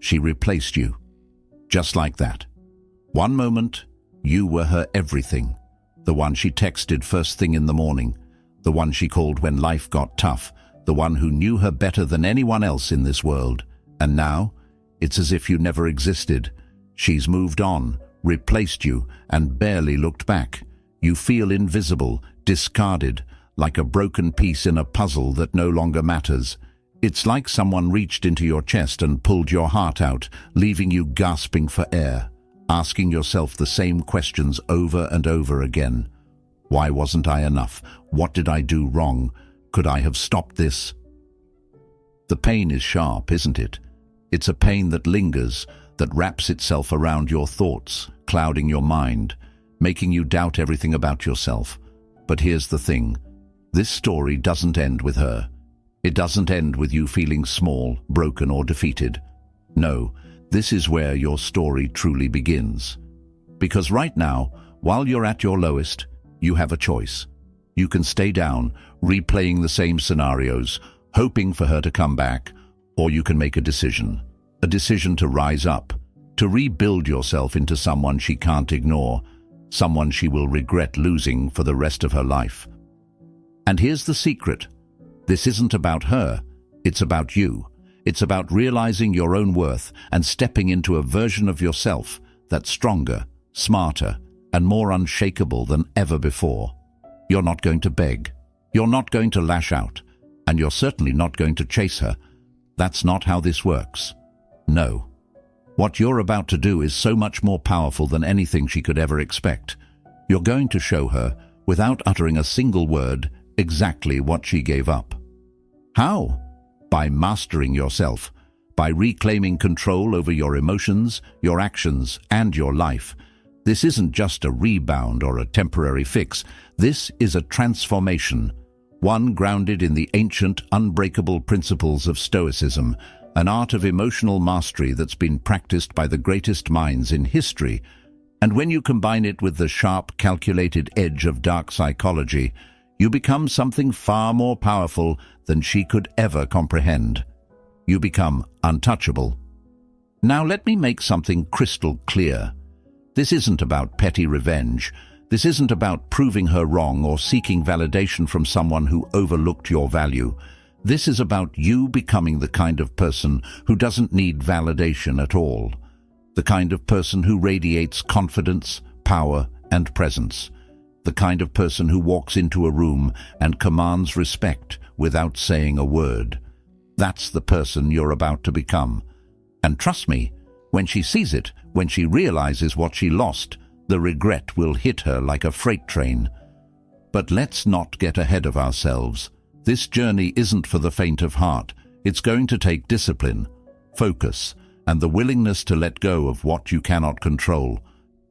she replaced you. Just like that. One moment, you were her everything. The one she texted first thing in the morning. The one she called when life got tough. The one who knew her better than anyone else in this world. And now, it's as if you never existed. She's moved on, replaced you, and barely looked back. You feel invisible, discarded, like a broken piece in a puzzle that no longer matters. It's like someone reached into your chest and pulled your heart out, leaving you gasping for air, asking yourself the same questions over and over again. Why wasn't I enough? What did I do wrong? Could I have stopped this? The pain is sharp, isn't it? It's a pain that lingers, that wraps itself around your thoughts, clouding your mind, making you doubt everything about yourself. But here's the thing. This story doesn't end with her. It doesn't end with you feeling small, broken, or defeated. No, this is where your story truly begins. Because right now, while you're at your lowest, you have a choice. You can stay down, replaying the same scenarios, hoping for her to come back, or you can make a decision to rise up, to rebuild yourself into someone she can't ignore, someone she will regret losing for the rest of her life. And here's the secret. This isn't about her, it's about you. It's about realizing your own worth and stepping into a version of yourself that's stronger, smarter, and more unshakable than ever before. You're not going to beg. You're not going to lash out. And you're certainly not going to chase her. That's not how this works. No. What you're about to do is so much more powerful than anything she could ever expect. You're going to show her, without uttering a single word, exactly what she gave up. How? By mastering yourself, by reclaiming control over your emotions, your actions, and your life. This isn't just a rebound or a temporary fix. This is a transformation, one grounded in the ancient, unbreakable principles of Stoicism, an art of emotional mastery that's been practiced by the greatest minds in history. And when you combine it with the sharp, calculated edge of dark psychology, you become something far more powerful than she could ever comprehend. You become untouchable. Now let me make something crystal clear. This isn't about petty revenge. This isn't about proving her wrong or seeking validation from someone who overlooked your value. This is about you becoming the kind of person who doesn't need validation at all. The kind of person who radiates confidence, power, and presence. The kind of person who walks into a room and commands respect without saying a word. That's the person you're about to become. And trust me, when she sees it, when she realizes what she lost, the regret will hit her like a freight train. But let's not get ahead of ourselves. This journey isn't for the faint of heart. It's going to take discipline, focus, and the willingness to let go of what you cannot control.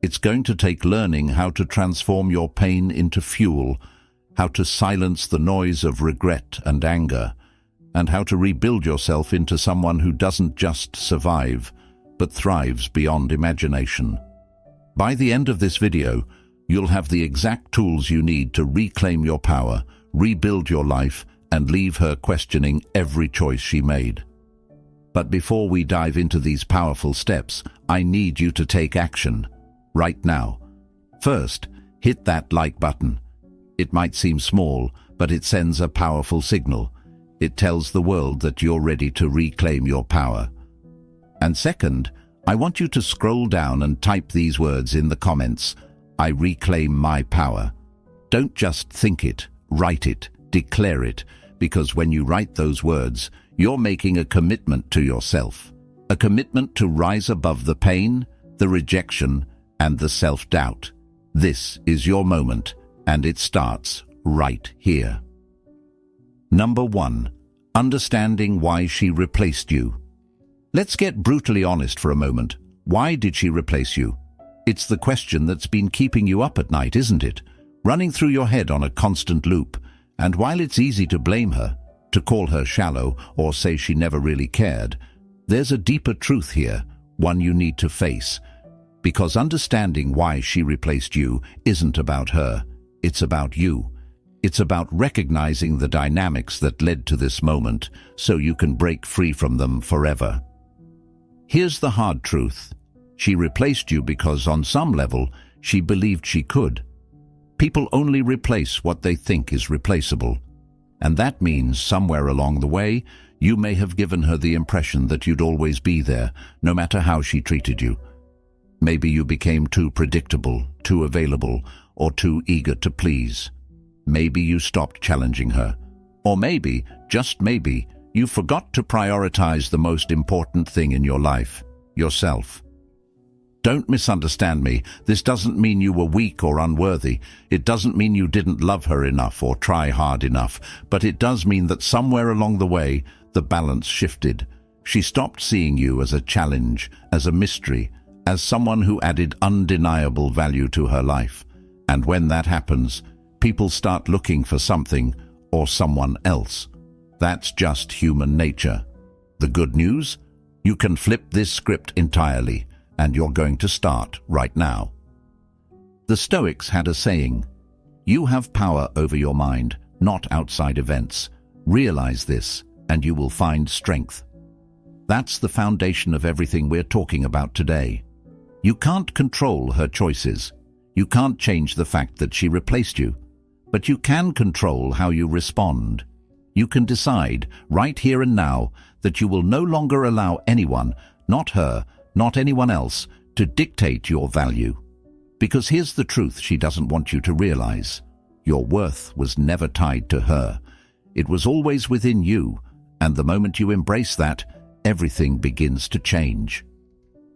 It's going to take learning how to transform your pain into fuel, how to silence the noise of regret and anger, and how to rebuild yourself into someone who doesn't just survive, but thrives beyond imagination. By the end of this video, you'll have the exact tools you need to reclaim your power, rebuild your life, and leave her questioning every choice she made. But before we dive into these powerful steps, I need you to take action, right now. First, hit that like button. It might seem small, but it sends a powerful signal. It tells the world that you're ready to reclaim your power. And second, I want you to scroll down and type these words in the comments. I reclaim my power. Don't just think it, write it, declare it, because when you write those words, you're making a commitment to yourself. A commitment to rise above the pain, the rejection, and the self-doubt. This is your moment, and it starts right here. Number 1. Understanding why she replaced you. Let's get brutally honest for a moment. Why did she replace you? It's the question that's been keeping you up at night, isn't it? Running through your head on a constant loop. And while it's easy to blame her, to call her shallow, or say she never really cared, there's a deeper truth here, one you need to face. Because understanding why she replaced you isn't about her, it's about you. It's about recognizing the dynamics that led to this moment, so you can break free from them forever. Here's the hard truth. She replaced you because on some level she believed she could. People only replace what they think is replaceable. And that means somewhere along the way, you may have given her the impression that you'd always be there, no matter how she treated you. Maybe you became too predictable, too available, or too eager to please. Maybe you stopped challenging her. Or maybe, just maybe, you forgot to prioritize the most important thing in your life, yourself. Don't misunderstand me. This doesn't mean you were weak or unworthy. It doesn't mean you didn't love her enough or try hard enough. But it does mean that somewhere along the way, the balance shifted. She stopped seeing you as a challenge, as a mystery, as someone who added undeniable value to her life. And when that happens, people start looking for something or someone else. That's just human nature. The good news? You can flip this script entirely, and you're going to start right now. The Stoics had a saying, "You have power over your mind, not outside events. Realize this, and you will find strength." That's the foundation of everything we're talking about today. You can't control her choices. You can't change the fact that she replaced you. But you can control how you respond. You can decide, right here and now, that you will no longer allow anyone, not her, not anyone else, to dictate your value. Because here's the truth she doesn't want you to realize. Your worth was never tied to her. It was always within you, and the moment you embrace that, everything begins to change.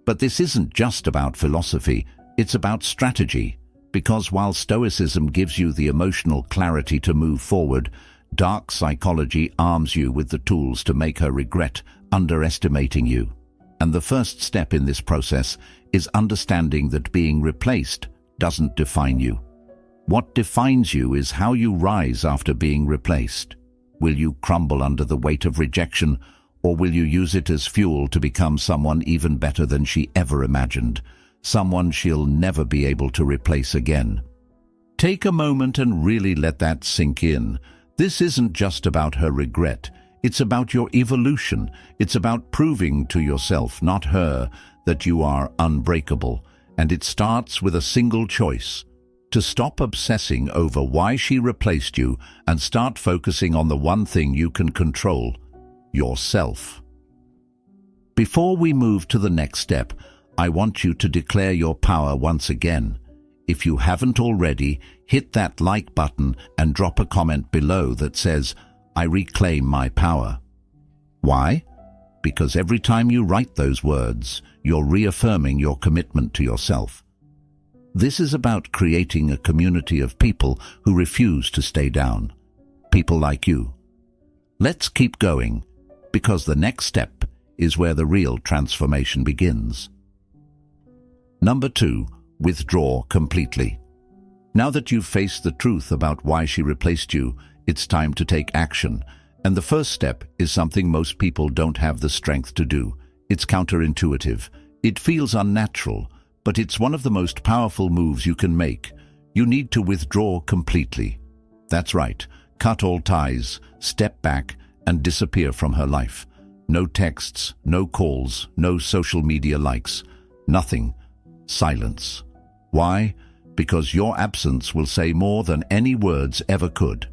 But this isn't just about philosophy, it's about strategy. Because while Stoicism gives you the emotional clarity to move forward, dark psychology arms you with the tools to make her regret underestimating you. And the first step in this process is understanding that being replaced doesn't define you. What defines you is how you rise after being replaced. Will you crumble under the weight of rejection, or will you use it as fuel to become someone even better than she ever imagined? Someone she'll never be able to replace again. Take a moment and really let that sink in. This isn't just about her regret. It's about your evolution. It's about proving to yourself, not her, that you are unbreakable. And it starts with a single choice: to stop obsessing over why she replaced you and start focusing on the one thing you can control: yourself. Before we move to the next step, I want you to declare your power once again. If you haven't already, hit that like button and drop a comment below that says, "I reclaim my power." Why? Because every time you write those words, you're reaffirming your commitment to yourself. This is about creating a community of people who refuse to stay down. People like you. Let's keep going, because the next step is where the real transformation begins. Number 2, withdraw completely. Now that you've faced the truth about why she replaced you, it's time to take action. And the first step is something most people don't have the strength to do. It's counterintuitive. It feels unnatural, but it's one of the most powerful moves you can make. You need to withdraw completely. That's right. Cut all ties, step back, and disappear from her life. No texts, no calls, no social media likes. Nothing. Silence. Why? Because your absence will say more than any words ever could.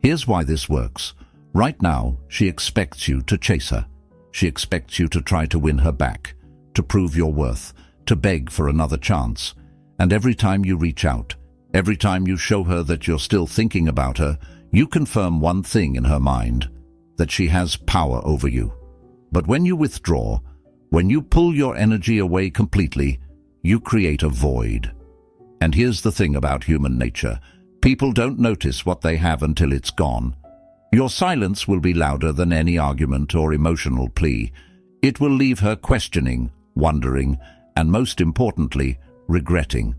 Here's why this works. Right now, she expects you to chase her. She expects you to try to win her back, to prove your worth, to beg for another chance. And every time you reach out, every time you show her that you're still thinking about her, you confirm one thing in her mind: that she has power over you. But when you withdraw, when you pull your energy away completely, you create a void. And here's the thing about human nature. People don't notice what they have until it's gone. Your silence will be louder than any argument or emotional plea. It will leave her questioning, wondering, and most importantly, regretting.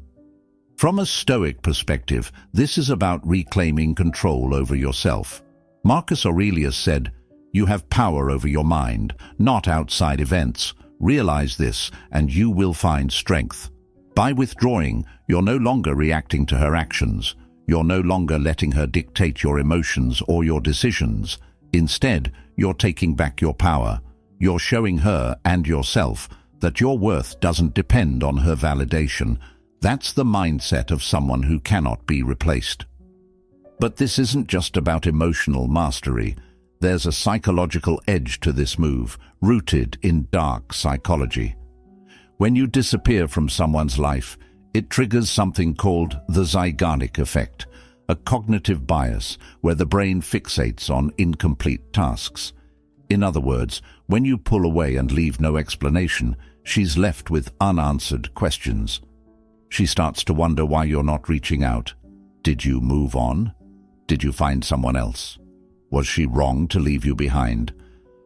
From a Stoic perspective, this is about reclaiming control over yourself. Marcus Aurelius said, "You have power over your mind, not outside events. Realize this, and you will find strength." By withdrawing, you're no longer reacting to her actions. You're no longer letting her dictate your emotions or your decisions. Instead, you're taking back your power. You're showing her and yourself that your worth doesn't depend on her validation. That's the mindset of someone who cannot be replaced. But this isn't just about emotional mastery. There's a psychological edge to this move, rooted in dark psychology. When you disappear from someone's life, it triggers something called the Zeigarnik effect, a cognitive bias where the brain fixates on incomplete tasks. In other words, when you pull away and leave no explanation, she's left with unanswered questions. She starts to wonder why you're not reaching out. Did you move on? Did you find someone else? Was she wrong to leave you behind?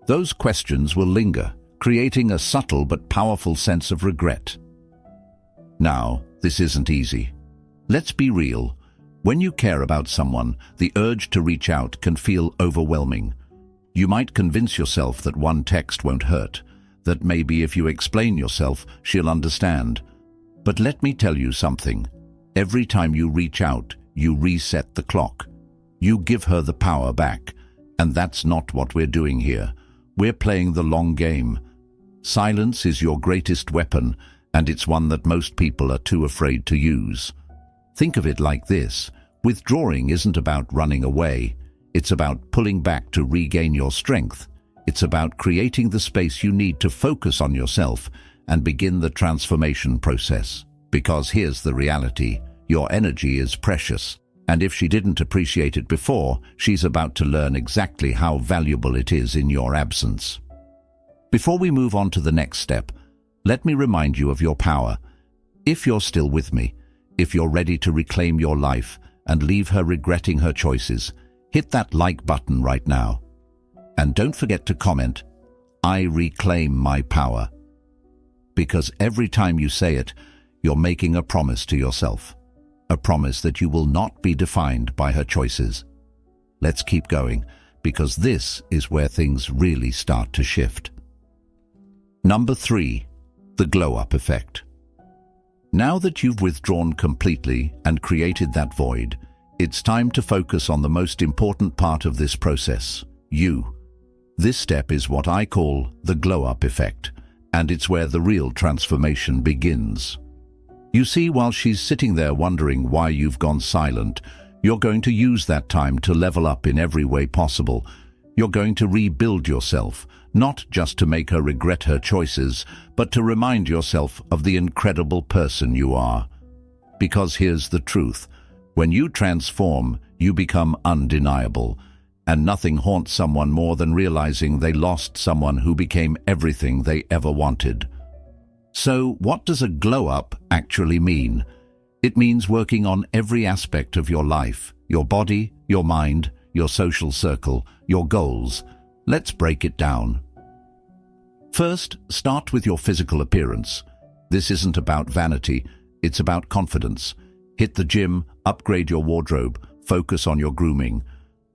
Those questions will linger, creating a subtle but powerful sense of regret. Now, this isn't easy. Let's be real. When you care about someone, the urge to reach out can feel overwhelming. You might convince yourself that one text won't hurt, that maybe if you explain yourself, she'll understand. But let me tell you something. Every time you reach out, you reset the clock. You give her the power back, and that's not what we're doing here. We're playing the long game. Silence is your greatest weapon, and it's one that most people are too afraid to use. Think of it like this. Withdrawing isn't about running away. It's about pulling back to regain your strength. It's about creating the space you need to focus on yourself and begin the transformation process. Because here's the reality. Your energy is precious. And if she didn't appreciate it before, she's about to learn exactly how valuable it is in your absence. Before we move on to the next step, let me remind you of your power. If you're still with me, if you're ready to reclaim your life and leave her regretting her choices, hit that like button right now. And don't forget to comment, "I reclaim my power." Because every time you say it, you're making a promise to yourself. A promise that you will not be defined by her choices. Let's keep going, because this is where things really start to shift. Number 3, the glow-up effect. Now that you've withdrawn completely and created that void, it's time to focus on the most important part of this process, you. This step is what I call the glow-up effect, and it's where the real transformation begins. You see, while she's sitting there wondering why you've gone silent, you're going to use that time to level up in every way possible. You're going to rebuild yourself, not just to make her regret her choices, but to remind yourself of the incredible person you are. Because here's the truth. When you transform, you become undeniable, and nothing haunts someone more than realizing they lost someone who became everything they ever wanted. So, what does a glow-up actually mean? It means working on every aspect of your life, your body, your mind, your social circle, your goals. Let's break it down. First, start with your physical appearance. This isn't about vanity, it's about confidence. Hit the gym, upgrade your wardrobe, focus on your grooming.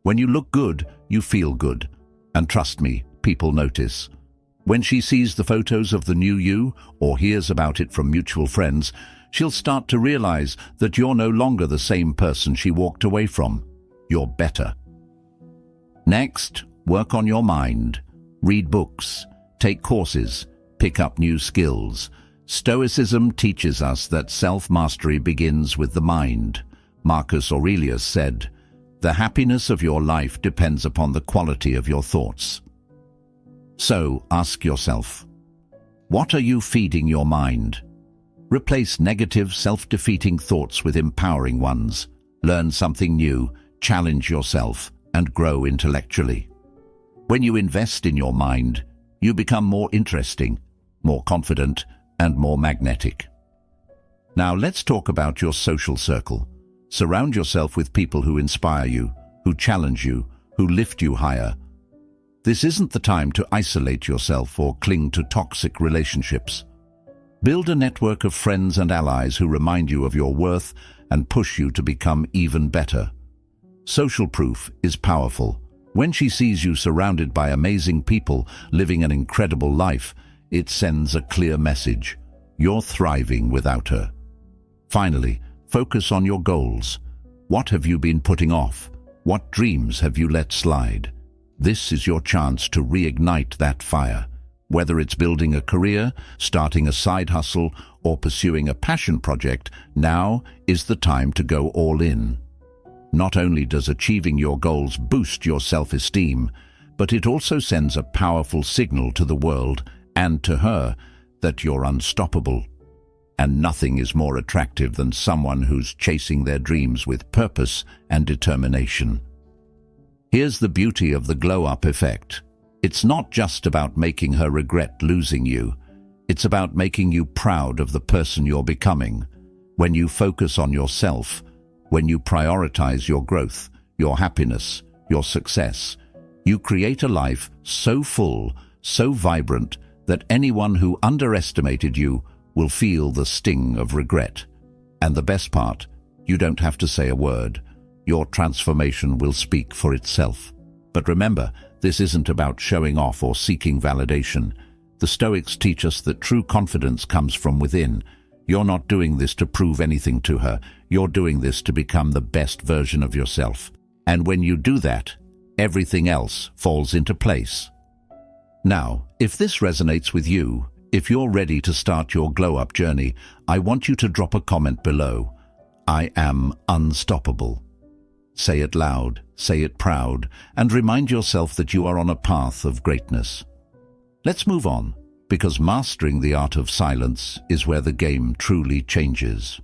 When you look good, you feel good. And trust me, people notice. When she sees the photos of the new you, or hears about it from mutual friends, she'll start to realize that you're no longer the same person she walked away from. You're better. Next, work on your mind. Read books, take courses, pick up new skills. Stoicism teaches us that self-mastery begins with the mind. Marcus Aurelius said, "The happiness of your life depends upon the quality of your thoughts." So, ask yourself, what are you feeding your mind? Replace negative, self-defeating thoughts with empowering ones. Learn something new, challenge yourself, and grow intellectually. When you invest in your mind, you become more interesting, more confident, and more magnetic. Now let's talk about your social circle. Surround yourself with people who inspire you, who challenge you, who lift you higher. This isn't the time to isolate yourself or cling to toxic relationships. Build a network of friends and allies who remind you of your worth and push you to become even better. Social proof is powerful. When she sees you surrounded by amazing people living an incredible life, it sends a clear message. You're thriving without her. Finally, focus on your goals. What have you been putting off? What dreams have you let slide? This is your chance to reignite that fire. Whether it's building a career, starting a side hustle, or pursuing a passion project, now is the time to go all in. Not only does achieving your goals boost your self-esteem, but it also sends a powerful signal to the world and to her that you're unstoppable. And nothing is more attractive than someone who's chasing their dreams with purpose and determination. Here's the beauty of the glow-up effect. It's not just about making her regret losing you. It's about making you proud of the person you're becoming. When you focus on yourself, when you prioritize your growth, your happiness, your success, you create a life so full, so vibrant, that anyone who underestimated you will feel the sting of regret. And the best part, you don't have to say a word. Your transformation will speak for itself. But remember, this isn't about showing off or seeking validation. The Stoics teach us that true confidence comes from within. You're not doing this to prove anything to her. You're doing this to become the best version of yourself. And when you do that, everything else falls into place. Now, if this resonates with you, if you're ready to start your glow-up journey, I want you to drop a comment below. I am unstoppable. Say it loud, say it proud, and remind yourself that you are on a path of greatness. Let's move on, because mastering the art of silence is where the game truly changes.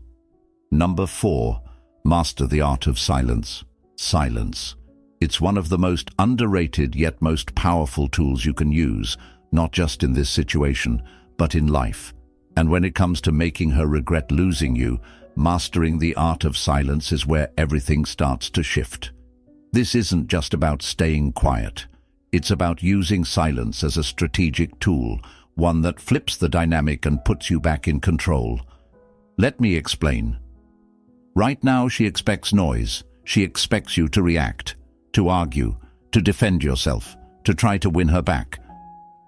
Number 4, master the art of silence. Silence. It's one of the most underrated yet most powerful tools you can use, not just in this situation, but in life. And when it comes to making her regret losing you, mastering the art of silence is where everything starts to shift. This isn't just about staying quiet. It's about using silence as a strategic tool, one that flips the dynamic and puts you back in control. Let me explain. Right now, she expects noise. She expects you to react, to argue, to defend yourself, to try to win her back.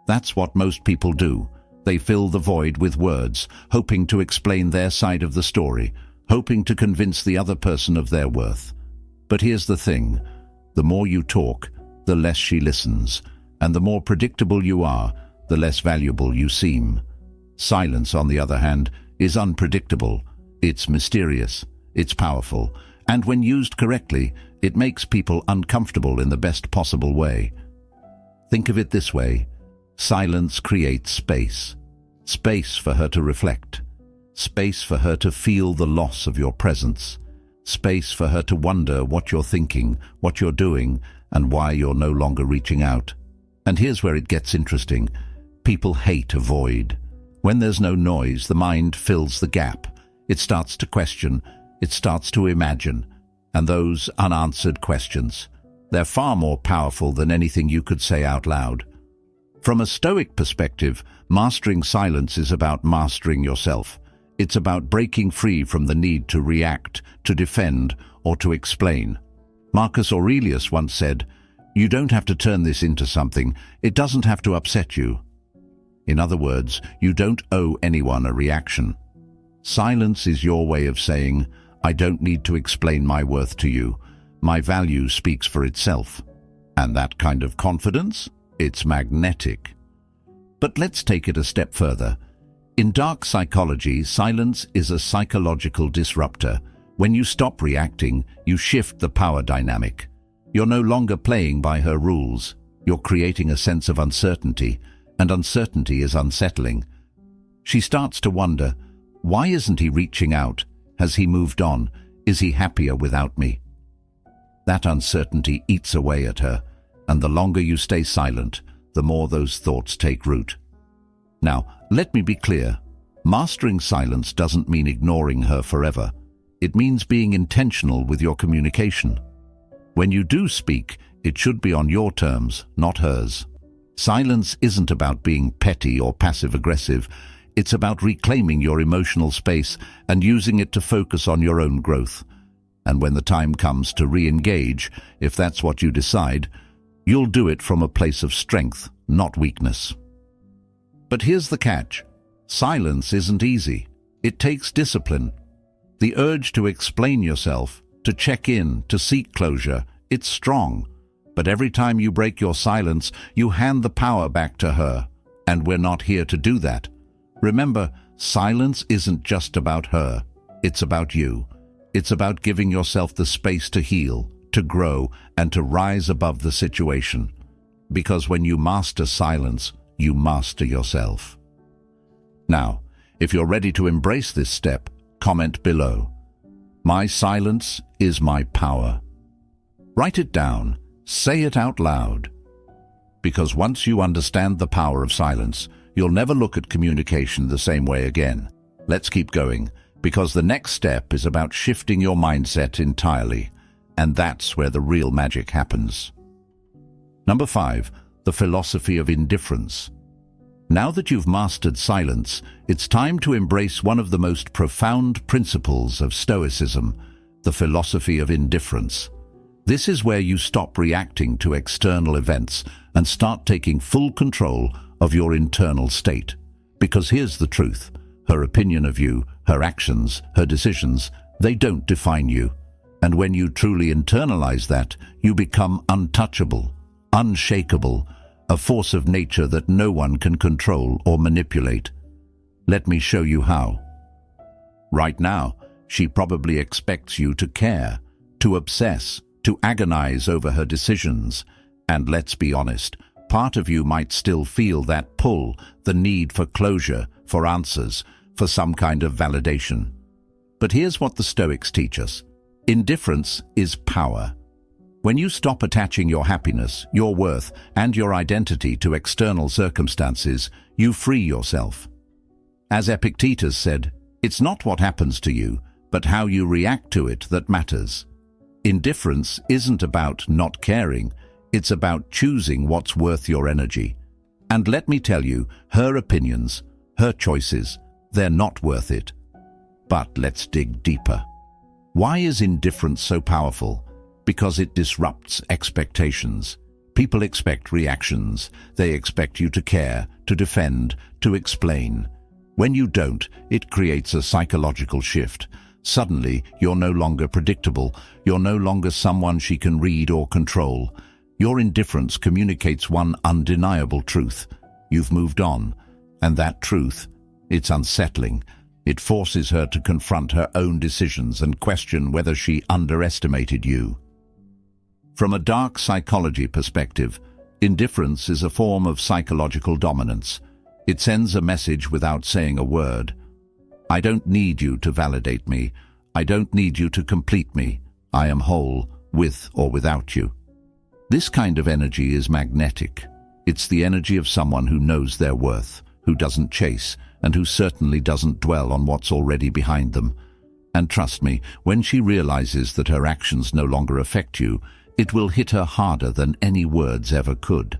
That's what most people do. They fill the void with words, hoping to explain their side of the story, hoping to convince the other person of their worth. But here's the thing. The more you talk, the less she listens, and the more predictable you are, the less valuable you seem. Silence, on the other hand, is unpredictable. It's mysterious, it's powerful, and when used correctly, it makes people uncomfortable in the best possible way. Think of it this way. Silence creates space. Space for her to reflect. Space for her to feel the loss of your presence. Space for her to wonder what you're thinking, what you're doing, and why you're no longer reaching out. And here's where it gets interesting. People hate a void. When there's no noise, the mind fills the gap. It starts to question. It starts to imagine. And those unanswered questions, they're far more powerful than anything you could say out loud. From a Stoic perspective, mastering silence is about mastering yourself. It's about breaking free from the need to react, to defend, or to explain. Marcus Aurelius once said, "You don't have to turn this into something. It doesn't have to upset you." In other words, you don't owe anyone a reaction. Silence is your way of saying, "I don't need to explain my worth to you. My value speaks for itself." And that kind of confidence? It's magnetic. But let's take it a step further. In dark psychology, silence is a psychological disruptor. When you stop reacting, you shift the power dynamic. You're no longer playing by her rules. You're creating a sense of uncertainty, and uncertainty is unsettling. She starts to wonder, why isn't he reaching out? Has he moved on? Is he happier without me? That uncertainty eats away at her. And the longer you stay silent, the more those thoughts take root. Now, let me be clear. Mastering silence doesn't mean ignoring her forever. It means being intentional with your communication. When you do speak, it should be on your terms, not hers. Silence isn't about being petty or passive-aggressive. It's about reclaiming your emotional space and using it to focus on your own growth. And when the time comes to re-engage, if that's what you decide, you'll do it from a place of strength, not weakness. But here's the catch. Silence isn't easy. It takes discipline. The urge to explain yourself, to check in, to seek closure, it's strong. But every time you break your silence, you hand the power back to her. And we're not here to do that. Remember, silence isn't just about her. It's about you. It's about giving yourself the space to heal, to grow, and to rise above the situation. Because when you master silence, you master yourself. Now, if you're ready to embrace this step, comment below. My silence is my power. Write it down. Say it out loud. Because once you understand the power of silence, you'll never look at communication the same way again. Let's keep going, because the next step is about shifting your mindset entirely, and that's where the real magic happens. Number 5, the philosophy of indifference. Now that you've mastered silence, it's time to embrace one of the most profound principles of Stoicism, the philosophy of indifference. This is where you stop reacting to external events and start taking full control of your internal state. Because here's the truth: her opinion of you, her actions, her decisions, they don't define you. And when you truly internalize that, you become untouchable, unshakable, a force of nature that no one can control or manipulate. Let me show you how. Right now, she probably expects you to care, to obsess, to agonize over her decisions. And let's be honest, part of you might still feel that pull, the need for closure, for answers, for some kind of validation. But here's what the Stoics teach us. Indifference is power. When you stop attaching your happiness, your worth, and your identity to external circumstances, you free yourself. As Epictetus said, it's not what happens to you, but how you react to it that matters. Indifference isn't about not caring, it's about choosing what's worth your energy. And let me tell you, her opinions, her choices, they're not worth it. But let's dig deeper. Why is indifference so powerful? Because it disrupts expectations. People expect reactions. They expect you to care, to defend, to explain. When you don't, it creates a psychological shift. Suddenly, you're no longer predictable. You're no longer someone she can read or control. Your indifference communicates one undeniable truth. You've moved on. And that truth, it's unsettling. It forces her to confront her own decisions and question whether she underestimated you. From a dark psychology perspective, indifference is a form of psychological dominance. It sends a message without saying a word. I don't need you to validate me. I don't need you to complete me. I am whole, with or without you. This kind of energy is magnetic. It's the energy of someone who knows their worth, who doesn't chase, and who certainly doesn't dwell on what's already behind them. And trust me, when she realizes that her actions no longer affect you, it will hit her harder than any words ever could.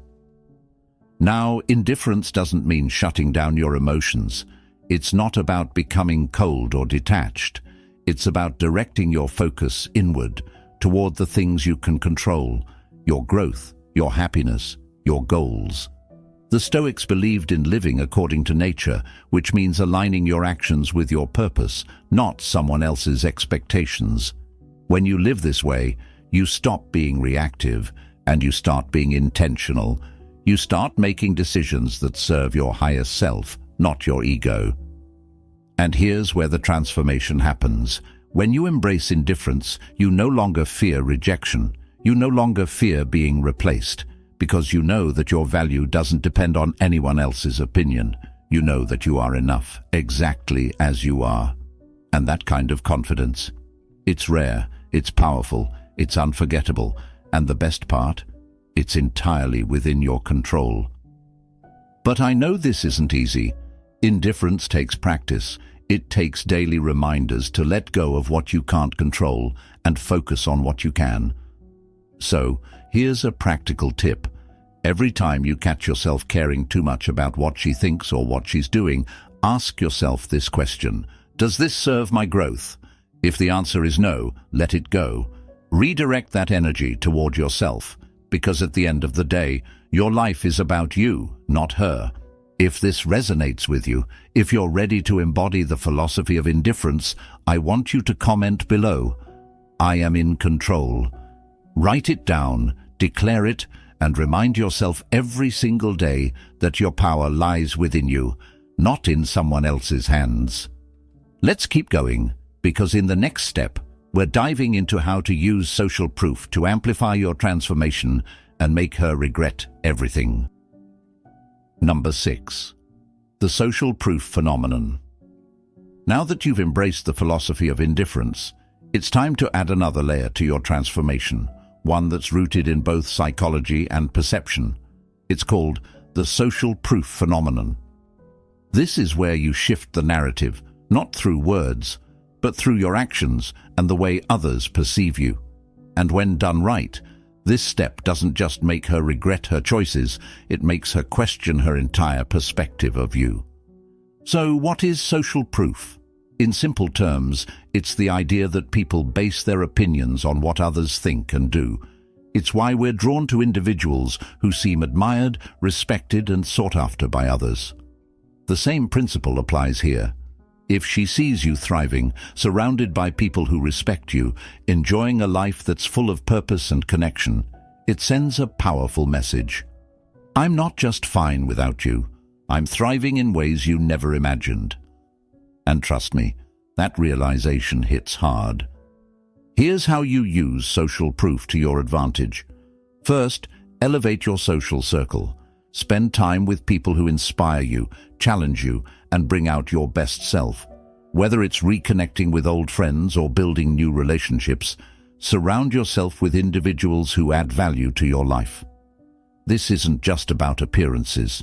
Now, indifference doesn't mean shutting down your emotions. It's not about becoming cold or detached. It's about directing your focus inward, toward the things you can control, your growth, your happiness, your goals. The Stoics believed in living according to nature, which means aligning your actions with your purpose, not someone else's expectations. When you live this way, you stop being reactive and you start being intentional. You start making decisions that serve your higher self, not your ego. And here's where the transformation happens. When you embrace indifference, you no longer fear rejection. You no longer fear being replaced, because you know that your value doesn't depend on anyone else's opinion. You know that you are enough, exactly as you are. And that kind of confidence, it's rare, it's powerful, it's unforgettable, and the best part, it's entirely within your control. But I know this isn't easy. Indifference takes practice. It takes daily reminders to let go of what you can't control and focus on what you can. So, here's a practical tip. Every time you catch yourself caring too much about what she thinks or what she's doing, ask yourself this question: does this serve my growth? If the answer is no, let it go. Redirect that energy toward yourself, because at the end of the day, your life is about you, not her. If this resonates with you, if you're ready to embody the philosophy of indifference, I want you to comment below. I am in control. Write it down, declare it, and remind yourself every single day that your power lies within you, not in someone else's hands. Let's keep going, because in the next step, we're diving into how to use social proof to amplify your transformation and make her regret everything. Number 6. The social proof phenomenon. Now that you've embraced the philosophy of indifference, it's time to add another layer to your transformation, one that's rooted in both psychology and perception. It's called the social proof phenomenon. This is where you shift the narrative, not through words, but through your actions and the way others perceive you. And when done right, this step doesn't just make her regret her choices, it makes her question her entire perspective of you. So what is social proof? In simple terms, it's the idea that people base their opinions on what others think and do. It's why we're drawn to individuals who seem admired, respected, and sought after by others. The same principle applies here. If she sees you thriving, surrounded by people who respect you, enjoying a life that's full of purpose and connection, it sends a powerful message. I'm not just fine without you. I'm thriving in ways you never imagined. And trust me, that realization hits hard. Here's how you use social proof to your advantage. First, elevate your social circle. Spend time with people who inspire you, challenge you, and bring out your best self. Whether it's reconnecting with old friends or building new relationships, surround yourself with individuals who add value to your life. This isn't just about appearances.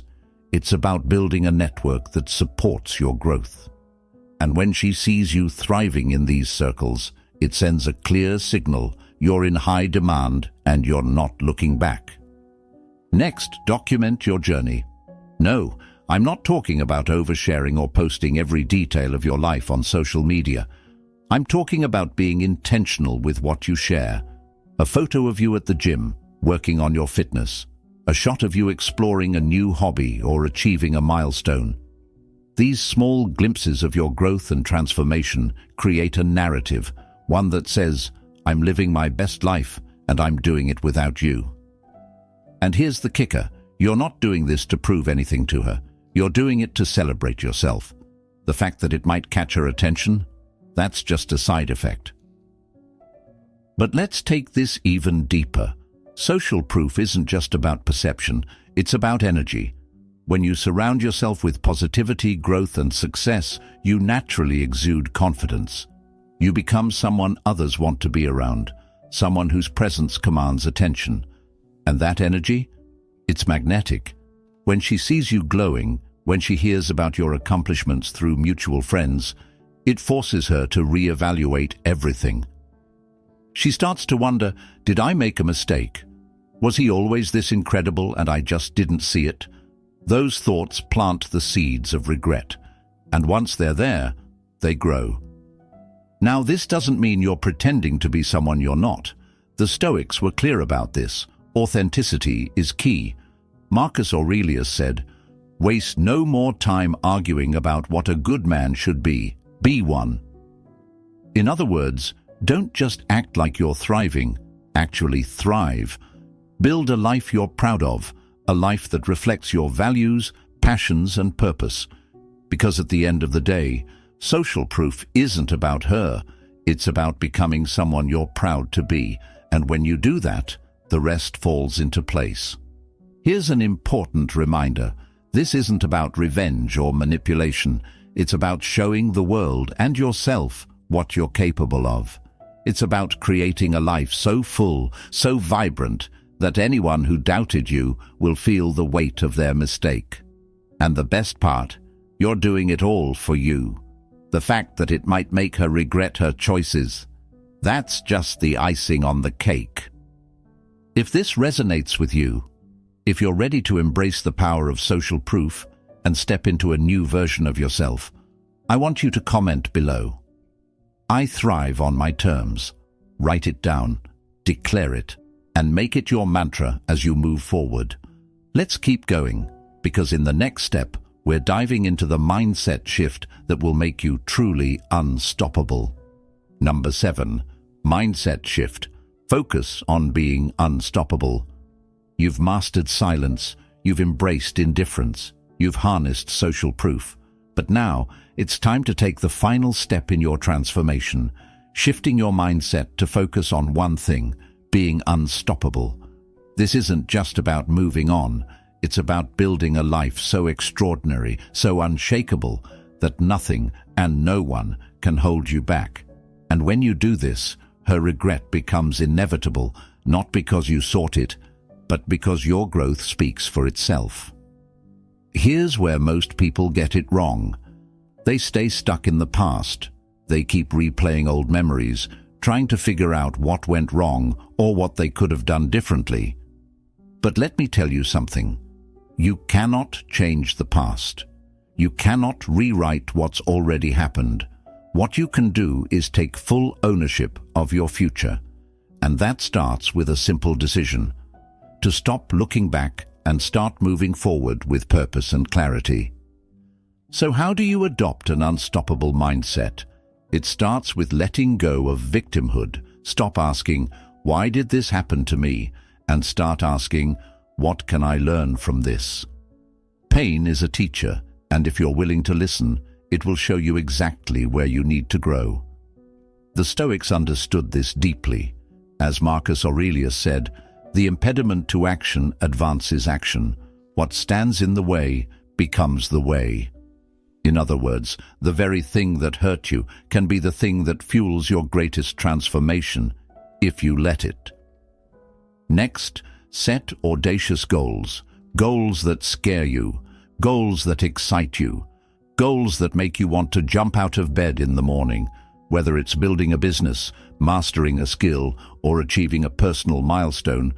It's about building a network that supports your growth. And when she sees you thriving in these circles, it sends a clear signal you're in high demand and you're not looking back. Next, document your journey. No, I'm not talking about oversharing or posting every detail of your life on social media. I'm talking about being intentional with what you share. A photo of you at the gym, working on your fitness. A shot of you exploring a new hobby or achieving a milestone. These small glimpses of your growth and transformation create a narrative, one that says, I'm living my best life and I'm doing it without you. And here's the kicker, you're not doing this to prove anything to her. You're doing it to celebrate yourself. The fact that it might catch her attention, that's just a side effect. But let's take this even deeper. Social proof isn't just about perception, it's about energy. When you surround yourself with positivity, growth, and success, you naturally exude confidence. You become someone others want to be around, someone whose presence commands attention. And that energy? It's magnetic. When she sees you glowing, when she hears about your accomplishments through mutual friends, it forces her to reevaluate everything. She starts to wonder, did I make a mistake? Was he always this incredible and I just didn't see it? Those thoughts plant the seeds of regret, and once they're there, they grow. Now, this doesn't mean you're pretending to be someone you're not. The Stoics were clear about this. Authenticity is key. Marcus Aurelius said, "Waste no more time arguing about what a good man should be one." In other words, don't just act like you're thriving, actually thrive. Build a life you're proud of, a life that reflects your values, passions, and purpose. Because at the end of the day, social proof isn't about her, it's about becoming someone you're proud to be, and when you do that, the rest falls into place. Here's an important reminder. This isn't about revenge or manipulation. It's about showing the world and yourself what you're capable of. It's about creating a life so full, so vibrant, that anyone who doubted you will feel the weight of their mistake. And the best part, you're doing it all for you. The fact that it might make her regret her choices, that's just the icing on the cake. If this resonates with you, if you're ready to embrace the power of social proof and step into a new version of yourself, I want you to comment below. I thrive on my terms. Write it down, declare it, and make it your mantra as you move forward. Let's keep going, because in the next step, we're diving into the mindset shift that will make you truly unstoppable. Number 7, mindset shift. Focus on being unstoppable. You've mastered silence, you've embraced indifference, you've harnessed social proof. But now, it's time to take the final step in your transformation, shifting your mindset to focus on one thing, being unstoppable. This isn't just about moving on, it's about building a life so extraordinary, so unshakable, that nothing and no one can hold you back. And when you do this, her regret becomes inevitable, not because you sought it, but because your growth speaks for itself. Here's where most people get it wrong. They stay stuck in the past. They keep replaying old memories, trying to figure out what went wrong or what they could have done differently. But let me tell you something. You cannot change the past. You cannot rewrite what's already happened. What you can do is take full ownership of your future. And that starts with a simple decision: to stop looking back and start moving forward with purpose and clarity. So how do you adopt an unstoppable mindset? It starts with letting go of victimhood. Stop asking, "Why did this happen to me?" and start asking, "What can I learn from this?" Pain is a teacher, and if you're willing to listen, it will show you exactly where you need to grow. The Stoics understood this deeply. As Marcus Aurelius said, "The impediment to action advances action. What stands in the way becomes the way." In other words, the very thing that hurt you can be the thing that fuels your greatest transformation, if you let it. Next, set audacious goals. Goals that scare you. Goals that excite you. Goals that make you want to jump out of bed in the morning. Whether it's building a business, mastering a skill, or achieving a personal milestone,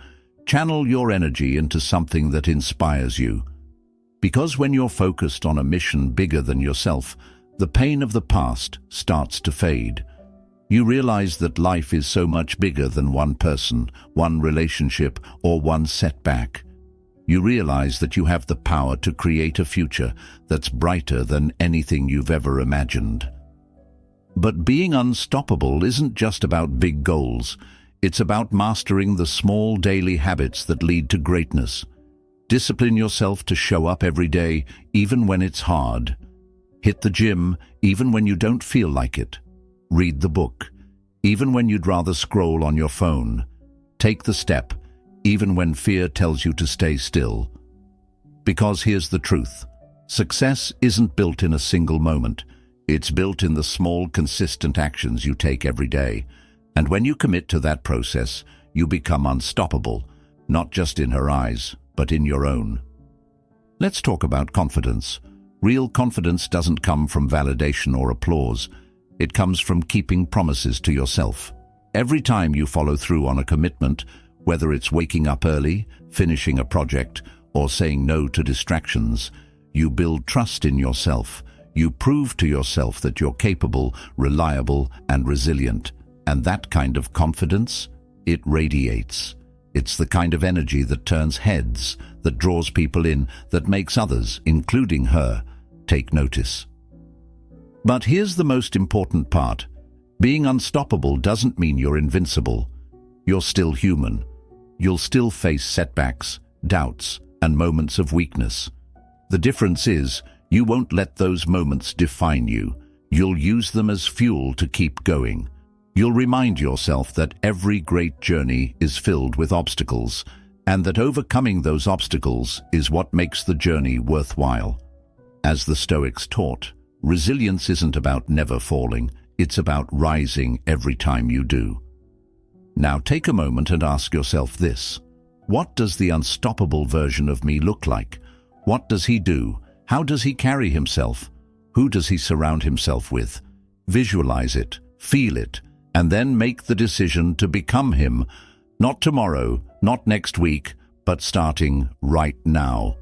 channel your energy into something that inspires you. Because when you're focused on a mission bigger than yourself, the pain of the past starts to fade. You realize that life is so much bigger than one person, one relationship, or one setback. You realize that you have the power to create a future that's brighter than anything you've ever imagined. But being unstoppable isn't just about big goals. It's about mastering the small daily habits that lead to greatness. Discipline yourself to show up every day, even when it's hard. Hit the gym, even when you don't feel like it. Read the book, even when you'd rather scroll on your phone. Take the step, even when fear tells you to stay still. Because here's the truth. Success isn't built in a single moment. It's built in the small, consistent actions you take every day. And when you commit to that process, you become unstoppable, not just in her eyes, but in your own. Let's talk about confidence. Real confidence doesn't come from validation or applause. It comes from keeping promises to yourself. Every time you follow through on a commitment, whether it's waking up early, finishing a project, or saying no to distractions, you build trust in yourself. You prove to yourself that you're capable, reliable, and resilient. And that kind of confidence, it radiates. It's the kind of energy that turns heads, that draws people in, that makes others, including her, take notice. But here's the most important part. Being unstoppable doesn't mean you're invincible. You're still human. You'll still face setbacks, doubts, and moments of weakness. The difference is, you won't let those moments define you. You'll use them as fuel to keep going. You'll remind yourself that every great journey is filled with obstacles, and that overcoming those obstacles is what makes the journey worthwhile. As the Stoics taught, resilience isn't about never falling, it's about rising every time you do. Now take a moment and ask yourself this. What does the unstoppable version of me look like? What does he do? How does he carry himself? Who does he surround himself with? Visualize it, feel it, and then make the decision to become him, not tomorrow, not next week, but starting right now.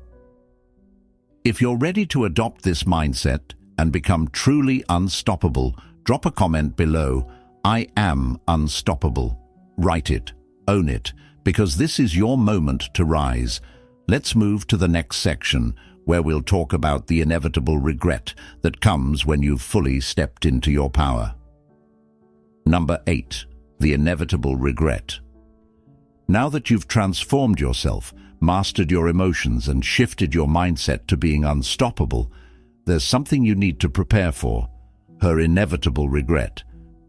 If you're ready to adopt this mindset and become truly unstoppable, drop a comment below. I am unstoppable. Write it, own it, because this is your moment to rise. Let's move to the next section, where we'll talk about the inevitable regret that comes when you've fully stepped into your power. Number 8, the inevitable regret. Now that you've transformed yourself, mastered your emotions, and shifted your mindset to being unstoppable, there's something you need to prepare for: her inevitable regret.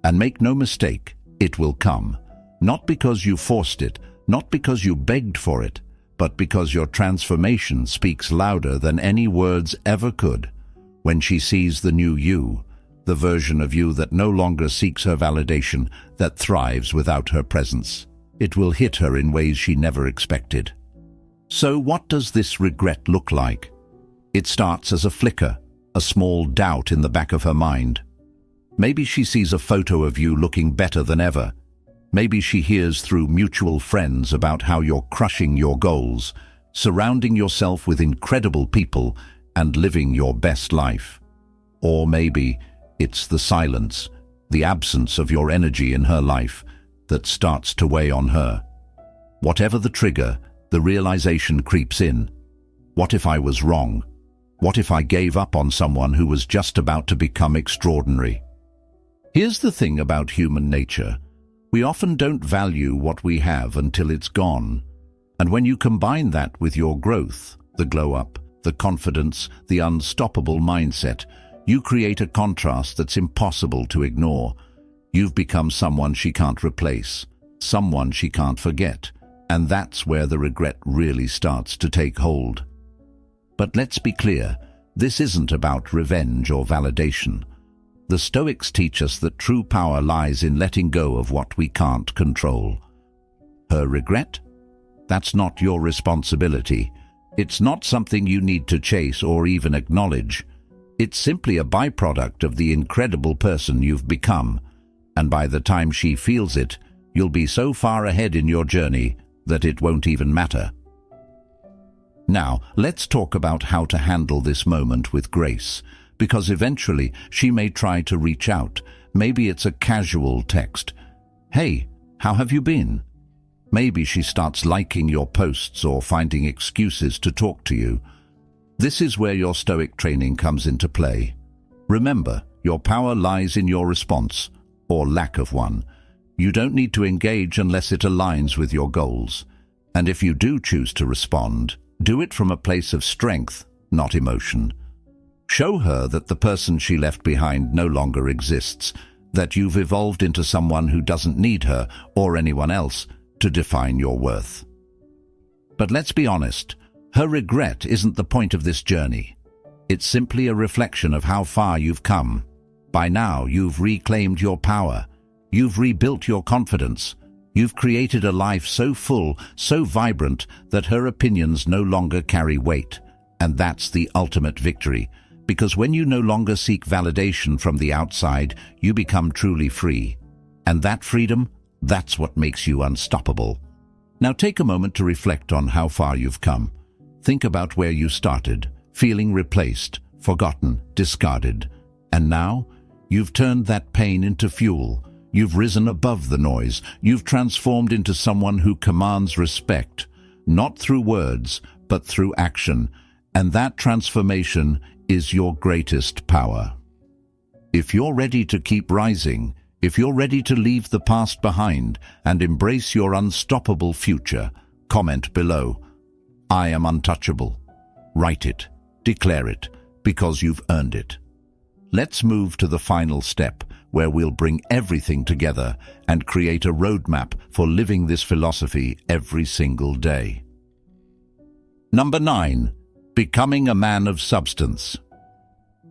And make no mistake, it will come. Not because you forced it, not because you begged for it, but because your transformation speaks louder than any words ever could. When she sees the new you, the version of you that no longer seeks her validation, that thrives without her presence, it will hit her in ways she never expected. So what does this regret look like? It starts as a flicker, a small doubt in the back of her mind. Maybe she sees a photo of you looking better than ever. Maybe she hears through mutual friends about how you're crushing your goals, surrounding yourself with incredible people, and living your best life. Or maybe it's the silence, the absence of your energy in her life, that starts to weigh on her. Whatever the trigger, the realization creeps in. What if I was wrong? What if I gave up on someone who was just about to become extraordinary? Here's the thing about human nature. We often don't value what we have until it's gone. And when you combine that with your growth, the glow-up, the confidence, the unstoppable mindset, you create a contrast that's impossible to ignore. You've become someone she can't replace, someone she can't forget, and that's where the regret really starts to take hold. But let's be clear, this isn't about revenge or validation. The Stoics teach us that true power lies in letting go of what we can't control. Her regret? That's not your responsibility. It's not something you need to chase or even acknowledge. It's simply a byproduct of the incredible person you've become. And by the time she feels it, you'll be so far ahead in your journey that it won't even matter. Now, let's talk about how to handle this moment with grace, because eventually she may try to reach out. Maybe it's a casual text. Hey, how have you been? Maybe she starts liking your posts or finding excuses to talk to you. This is where your Stoic training comes into play. Remember, your power lies in your response, or lack of one. You don't need to engage unless it aligns with your goals. And if you do choose to respond, do it from a place of strength, not emotion. Show her that the person she left behind no longer exists, that you've evolved into someone who doesn't need her or anyone else to define your worth. But let's be honest, her regret isn't the point of this journey. It's simply a reflection of how far you've come. By now, you've reclaimed your power. You've rebuilt your confidence. You've created a life so full, so vibrant, that her opinions no longer carry weight. And that's the ultimate victory. Because when you no longer seek validation from the outside, you become truly free. And that freedom, that's what makes you unstoppable. Now take a moment to reflect on how far you've come. Think about where you started, feeling replaced, forgotten, discarded. And now, you've turned that pain into fuel. You've risen above the noise. You've transformed into someone who commands respect, not through words, but through action. And that transformation is your greatest power. If you're ready to keep rising, if you're ready to leave the past behind and embrace your unstoppable future, comment below. I am untouchable. Write it, declare it, because you've earned it. Let's move to the final step, where we'll bring everything together and create a roadmap for living this philosophy every single day. Number 9. Becoming a man of substance.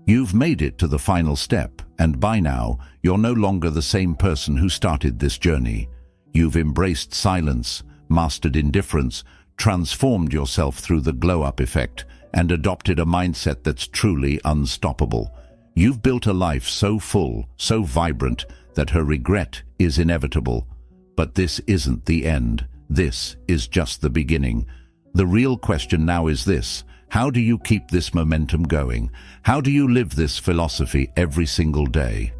You've made it to the final step, and by now, you're no longer the same person who started this journey. You've embraced silence, mastered indifference, transformed yourself through the glow-up effect, and adopted a mindset that's truly unstoppable. You've built a life so full, so vibrant, that her regret is inevitable. But this isn't the end. This is just the beginning. The real question now is this: how do you keep this momentum going? How do you live this philosophy every single day?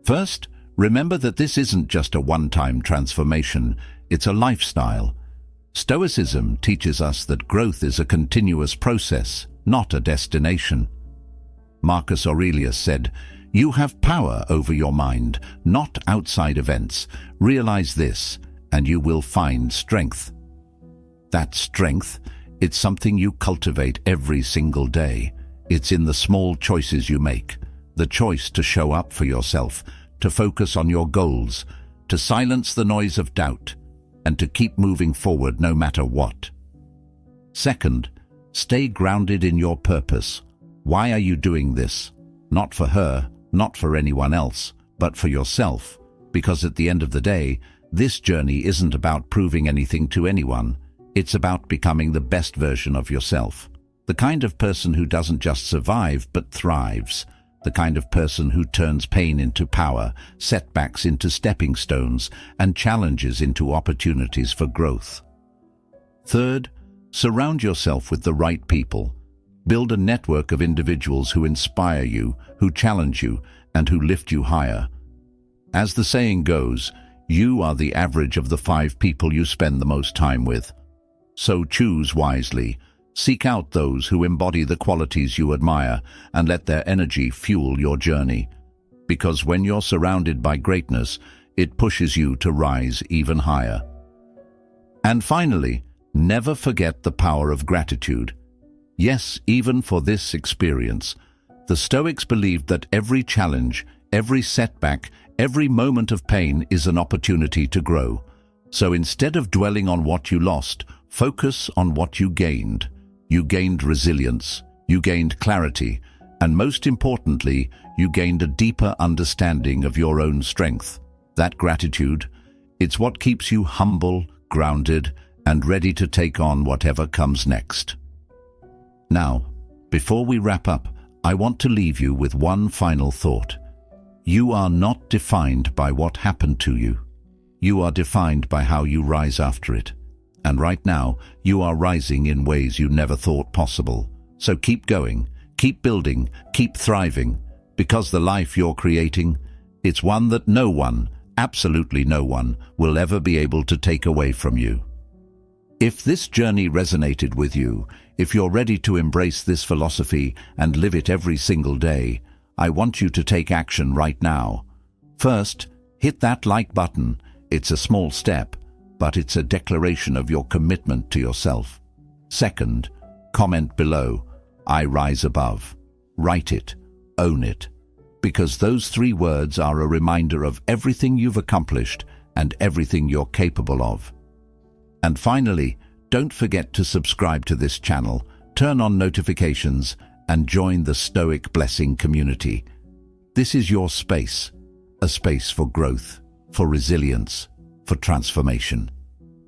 First, remember that this isn't just a one-time transformation. It's a lifestyle. Stoicism teaches us that growth is a continuous process, not a destination. Marcus Aurelius said, "You have power over your mind, not outside events. Realize this, and you will find strength." That strength, it's something you cultivate every single day. It's in the small choices you make. The choice to show up for yourself, to focus on your goals, to silence the noise of doubt, and to keep moving forward no matter what. Second, stay grounded in your purpose. Why are you doing this? Not for her, not for anyone else, but for yourself. Because at the end of the day, this journey isn't about proving anything to anyone. It's about becoming the best version of yourself. The kind of person who doesn't just survive but thrives. The kind of person who turns pain into power, setbacks into stepping stones, and challenges into opportunities for growth. Third, surround yourself with the right people. Build a network of individuals who inspire you, who challenge you, and who lift you higher. As the saying goes, you are the average of the 5 people you spend the most time with. So choose wisely. Seek out those who embody the qualities you admire and let their energy fuel your journey. Because when you're surrounded by greatness, it pushes you to rise even higher. And finally, never forget the power of gratitude. Yes, even for this experience, the Stoics believed that every challenge, every setback, every moment of pain is an opportunity to grow. So instead of dwelling on what you lost, focus on what you gained. You gained resilience, you gained clarity, and most importantly, you gained a deeper understanding of your own strength. That gratitude, it's what keeps you humble, grounded, and ready to take on whatever comes next. Now, before we wrap up, I want to leave you with one final thought. You are not defined by what happened to you. You are defined by how you rise after it. And right now, you are rising in ways you never thought possible. So keep going, keep building, keep thriving, because the life you're creating, it's one that no one, absolutely no one, will ever be able to take away from you. If this journey resonated with you, if you're ready to embrace this philosophy and live it every single day, I want you to take action right now. First, hit that like button. It's a small step, but it's a declaration of your commitment to yourself. Second, comment below, I rise above. Write it, own it, because those 3 words are a reminder of everything you've accomplished and everything you're capable of. And finally, don't forget to subscribe to this channel, turn on notifications, and join the Stoic Blessing community. This is your space, a space for growth, for resilience, for transformation.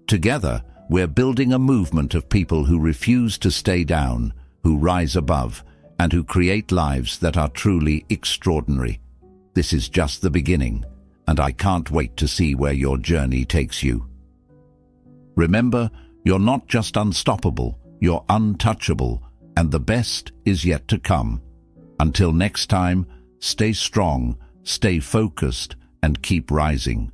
Together, we're building a movement of people who refuse to stay down, who rise above, and who create lives that are truly extraordinary. This is just the beginning, and I can't wait to see where your journey takes you. Remember, you're not just unstoppable, you're untouchable, and the best is yet to come. Until next time, stay strong, stay focused, and keep rising.